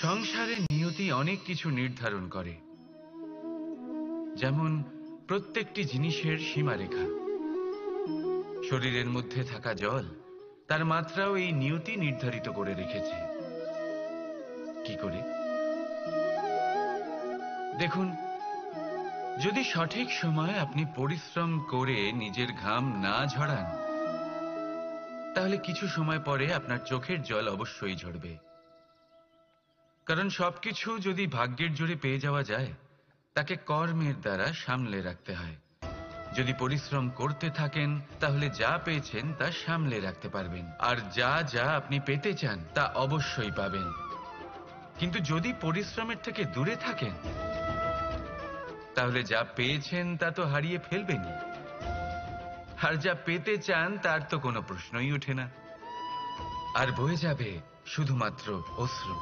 সংসারে নিয়তি অনেক কিছু নির্ধারণ করে, যেমন প্রত্যেকটি জিনিসের সীমারেখা। শরীরের মধ্যে থাকা জল, তার মাত্রাও এই নিয়তি নির্ধারিত করে রেখেছে। কি করে? দেখুন, যদি সঠিক সময় আপনি পরিশ্রম করে নিজের ঘাম না ঝরান, তাহলে কিছু সময় পরে আপনার চোখের জল অবশ্যই ঝরবে। কারণ সবকিছু যদি ভাগ্যের জোরে পেয়ে যাওয়া যায়, তাকে কর্মের দ্বারা সামলে রাখতে হয়। যদি পরিশ্রম করতে থাকেন, তাহলে যা পেয়েছেন তা সামলে রাখতে পারবেন, আর যা যা আপনি পেতে চান তা অবশ্যই পাবেন। কিন্তু যদি পরিশ্রমের থেকে দূরে থাকেন, তাহলে যা পেয়েছেন তা তো হারিয়ে ফেলবেনই, আর যা পেতে চান তার তো কোনো প্রশ্নই ওঠে না, আর বয়ে যাবে শুধুমাত্র অশ্রু।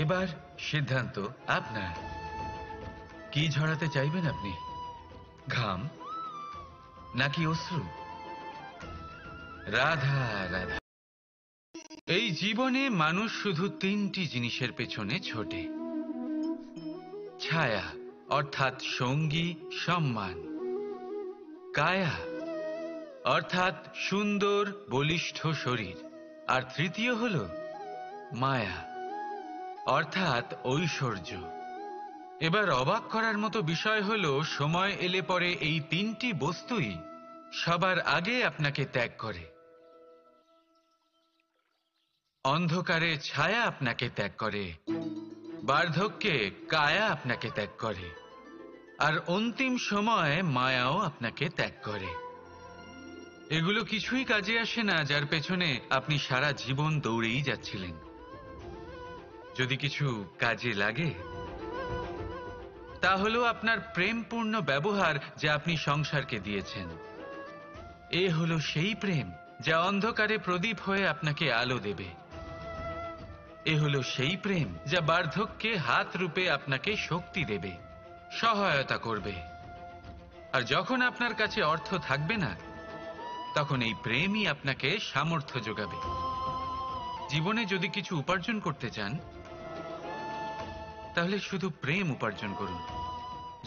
এবার সিদ্ধান্ত আপনার। কি ঝরাতে চাইবেন আপনি? ঘাম নাকি অশ্রু? রাধা রাধা। এই জীবনে মানুষ শুধু তিনটি জিনিসের পেছনে ছোটে: ছায়া অর্থাৎ সঙ্গী সম্মান, কায়া অর্থাৎ সুন্দর বলিষ্ঠ শরীর, আর তৃতীয় হল মায়া অর্থাৎ ঐশ্বর্য। এবার অবাক করার মতো বিষয় হলো, সময় এলে পরে এই তিনটি বস্তুই সবার আগে আপনাকে ত্যাগ করে। অন্ধকারে ছায়া আপনাকে ত্যাগ করে, বার্ধক্যে কায়া আপনাকে ত্যাগ করে, আর অন্তিম সময়ে মায়াও আপনাকে ত্যাগ করে। এগুলো কিছুই কাজে আসে না যার পেছনে আপনি সারা জীবন দৌড়েই যাচ্ছিলেন। যদি কিছু কাজে লাগে, তা হলো আপনার প্রেমপূর্ণ ব্যবহার যা আপনি সংসারকে দিয়েছেন। এ হলো সেই প্রেম যা অন্ধকারে প্রদীপ হয়ে আপনাকে আলো দেবে। এ হলো সেই প্রেম যা বার্ধক্যে হাত রূপে আপনাকে শক্তি দেবে, সহায়তা করবে। আর যখন আপনার কাছে অর্থ থাকবে না, তখন এই প্রেমই আপনাকে সামর্থ্য যোগাবে। জীবনে যদি কিছু উপার্জন করতে চান, তাহলে শুধু প্রেম উপার্জন করুন।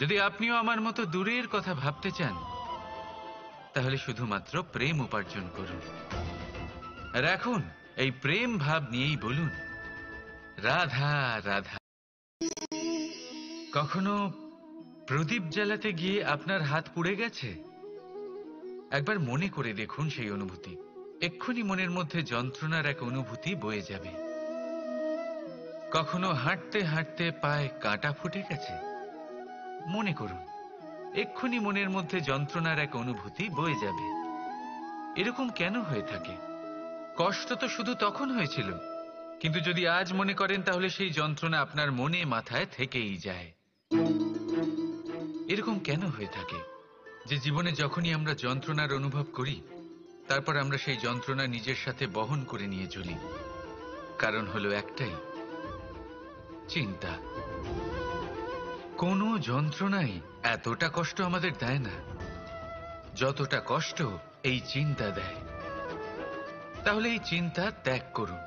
যদি আপনিও আমার মতো দূরের কথা ভাবতে চান, তাহলে শুধুমাত্র প্রেম উপার্জন করুন। আর এখন এই প্রেম ভাব নিয়েই বলুন, রাধা রাধা। কখনো প্রদীপ জ্বালাতে গিয়ে আপনার হাত পুড়ে গেছে? একবার মনে করে দেখুন সেই অনুভূতি। এক্ষুনি মনের মধ্যে যন্ত্রণার এক অনুভূতি বয়ে যাবে। কখনো হাঁটতে হাঁটতে পায়ে কাঁটা ফুটে গেছে? মনে করুন, এক্ষুনি মনের মধ্যে যন্ত্রণার এক অনুভূতি বয়ে যাবে। এরকম কেন হয়ে থাকে? কষ্ট তো শুধু তখন হয়েছিল, কিন্তু যদি আজ মনে করেন, তাহলে সেই যন্ত্রণা আপনার মনে মাথায় থেকেই যায়। এরকম কেন হয়ে থাকে যে জীবনে যখনই আমরা যন্ত্রণার অনুভব করি, তারপর আমরা সেই যন্ত্রণা নিজের সাথে বহন করে নিয়ে চলি? কারণ হলো একটাই, চিন্তা। কোনো যন্ত্রণাই এতটা কষ্ট আমাদের দেয় না যতটা কষ্ট এই চিন্তা দেয়। তাহলে এই চিন্তা ত্যাগ করুন,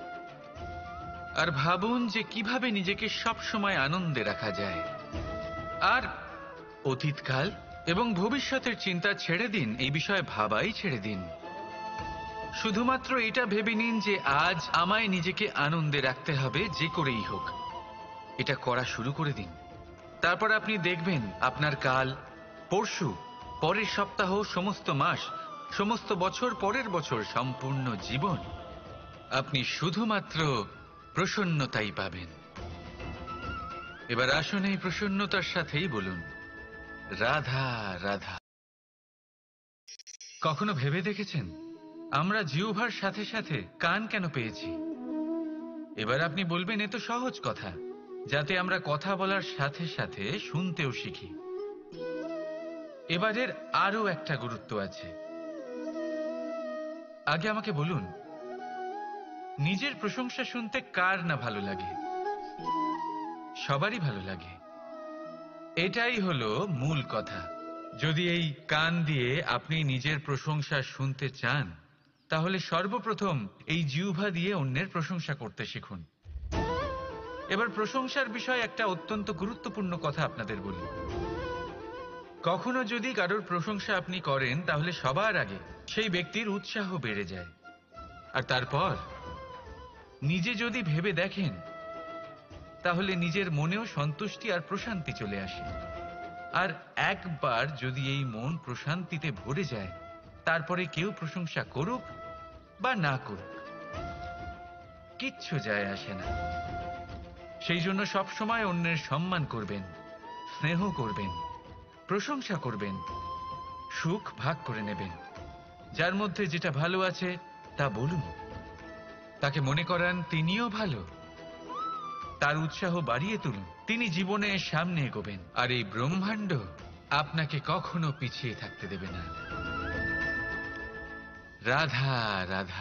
আর ভাবুন যে কিভাবে নিজেকে সব সময় আনন্দে রাখা যায়। আর অতীতকাল এবং ভবিষ্যতের চিন্তা ছেড়ে দিন, এই বিষয়ে ভাবাই ছেড়ে দিন। শুধুমাত্র এটা ভেবে নিন যে আজ আমায় নিজেকে আনন্দে রাখতে হবে, যে করেই হোক। এটা করা শুরু করে দিন। তারপর আপনি দেখবেন আপনার কাল, পরশু, পরের সপ্তাহ, সমস্ত মাস, সমস্ত বছর, পরের বছর, সম্পূর্ণ জীবন আপনি শুধুমাত্র প্রসন্নতাই পাবেন। এবার আসুন এই প্রসন্নতার সাথেই বলুন, রাধা রাধা। কখনো ভেবে দেখেছেন আমরা জিহ্বার সাথে সাথে কান কেন পেয়েছি? এবার আপনি বলবেন, এ তো সহজ কথা, যাতে আমরা কথা বলার সাথে সাথে শুনতেও শিখি। এবারের আরো একটা গুরুত্ব আছে। আগে আমাকে বলুন, নিজের প্রশংসা শুনতে কার না ভালো লাগে? সবারই ভালো লাগে। এটাই হলো মূল কথা। যদি এই কান দিয়ে আপনি নিজের প্রশংসা শুনতে চান, তাহলে সর্বপ্রথম এই জিহ্বা দিয়ে অন্যের প্রশংসা করতে শিখুন। এবার প্রশংসার বিষয়ে একটা অত্যন্ত গুরুত্বপূর্ণ কথা আপনাদের বলি। কখনো যদি কারোর প্রশংসা আপনি করেন তাহলে সবার আগে সেই ব্যক্তির উৎসাহ বেড়ে যায়, আর তারপর নিজে যদি ভেবে দেখেন তাহলে নিজের মনেও সন্তুষ্টি আর প্রশান্তি চলে আসে। আর একবার যদি এই মন প্রশান্তিতে ভরে যায়, তারপরে কেউ প্রশংসা করুক বা না করুক কিচ্ছু যায় আসে না। সেই জন্য সবসময় অন্যের সম্মান করবেন, স্নেহ করবেন, প্রশংসা করবেন, সুখ ভাগ করে নেবেন। যার মধ্যে যেটা ভালো আছে তা বলুন, তাকে মনে করান তিনিও ভালো, তার উৎসাহ বাড়িয়ে তুলুন। তিনি জীবনে সামনে এগোবেন, আর এই ব্রহ্মাণ্ড আপনাকে কখনো পিছিয়ে থাকতে দেবে না। রাধা রাধা।